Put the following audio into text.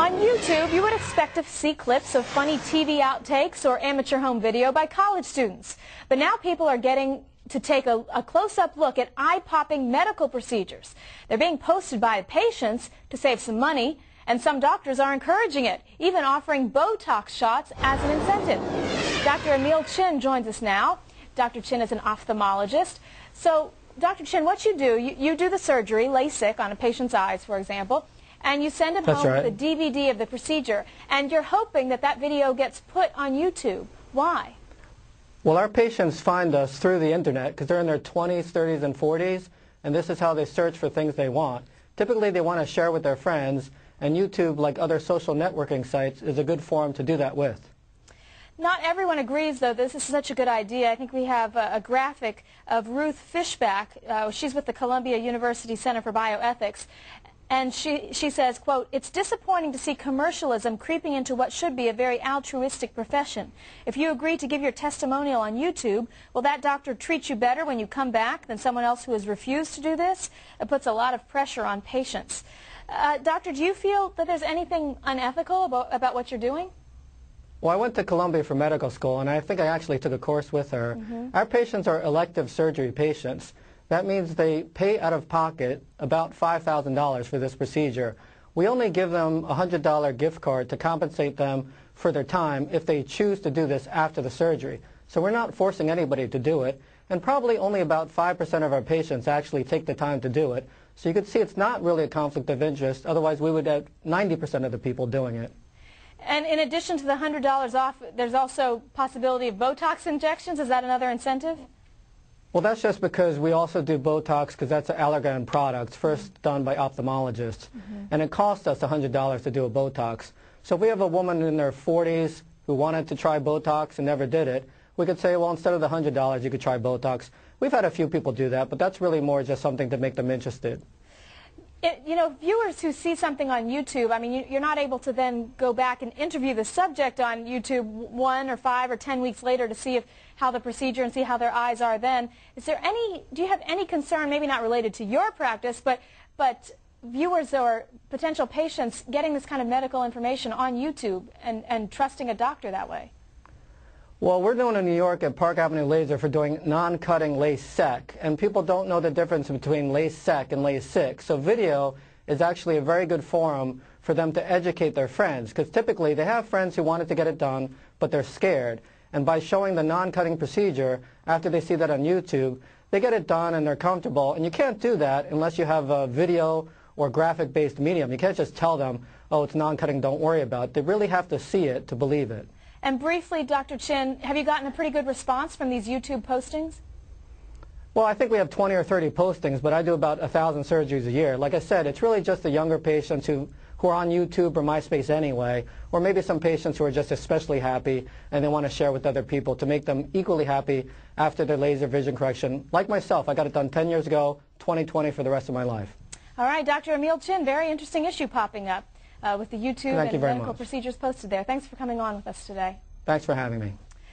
On YouTube, you would expect to see clips of funny TV outtakes or amateur home video by college students. But now people are getting to take a close-up look at eye-popping medical procedures. They're being posted by patients to save some money, and some doctors are encouraging it, even offering Botox shots as an incentive. Dr. Chynn joins us now. Dr. Chynn is an ophthalmologist. So, Dr. Chynn, what you do, you do the surgery, LASIK, on a patient's eyes, for example, and you send him home with a DVD of the procedure, and you're hoping that that video gets put on YouTube. Why? Well, our patients find us through the internet because they're in their 20s, 30s, and 40s, and this is how they search for things they want. Typically, they want to share with their friends, and YouTube, like other social networking sites, is a good forum to do that with. Not everyone agrees, though, this is such a good idea. I think we have a graphic of Ruth Fishback. She's with the Columbia University Center for Bioethics. And she says, quote, "It's disappointing to see commercialism creeping into what should be a very altruistic profession. If you agree to give your testimonial on YouTube, will that doctor treat you better when you come back than someone else who has refused to do this? It puts a lot of pressure on patients." Doctor, do you feel that there's anything unethical about what you're doing? Well, I went to Columbia for medical school, and I think I actually took a course with her. Our patients are elective surgery patients. That means they pay out of pocket about $5,000 for this procedure. We only give them a $100 gift card to compensate them for their time if they choose to do this after the surgery. So we're not forcing anybody to do it, and probably only about 5% of our patients actually take the time to do it. So you can see it's not really a conflict of interest, otherwise we would have 90% of the people doing it. And in addition to the $100 off, there's also possibility of Botox injections. Is that another incentive? Well, that's just because we also do Botox because that's an Allergan product, first done by ophthalmologists. And it costs us $100 to do a Botox. So if we have a woman in their 40s who wanted to try Botox and never did it, we could say, well, instead of the $100, you could try Botox. We've had a few people do that, but that's really more just something to make them interested. You know, viewers who see something on YouTube, I mean, you're not able to then go back and interview the subject on YouTube 1 or 5 or 10 weeks later to see how the procedure and see how their eyes are then. Is there do you have any concern, maybe not related to your practice, but viewers or potential patients getting this kind of medical information on YouTube and trusting a doctor that way? Well, we're known in New York at Park Avenue Lasek for doing non-cutting LASEK, and people don't know the difference between LASEK and LASIK. So video is actually a very good forum for them to educate their friends, because typically they have friends who wanted to get it done, but they're scared. And by showing the non-cutting procedure, after they see that on YouTube, they get it done and they're comfortable. And you can't do that unless you have a video or graphic-based medium. You can't just tell them, oh, it's non-cutting, don't worry about it. They really have to see it to believe it. And briefly, Dr. Chynn, have you gotten a pretty good response from these YouTube postings? Well, I think we have 20 or 30 postings, but I do about 1,000 surgeries a year. Like I said, it's really just the younger patients who are on YouTube or MySpace anyway, or maybe some patients who are just especially happy and they want to share with other people to make them equally happy after their laser vision correction. Like myself, I got it done 10 years ago, 20/20 for the rest of my life. All right, Dr. Chynn, very interesting issue popping up with the YouTube and medical procedures posted there. Thanks for coming on with us today. Thanks for having me.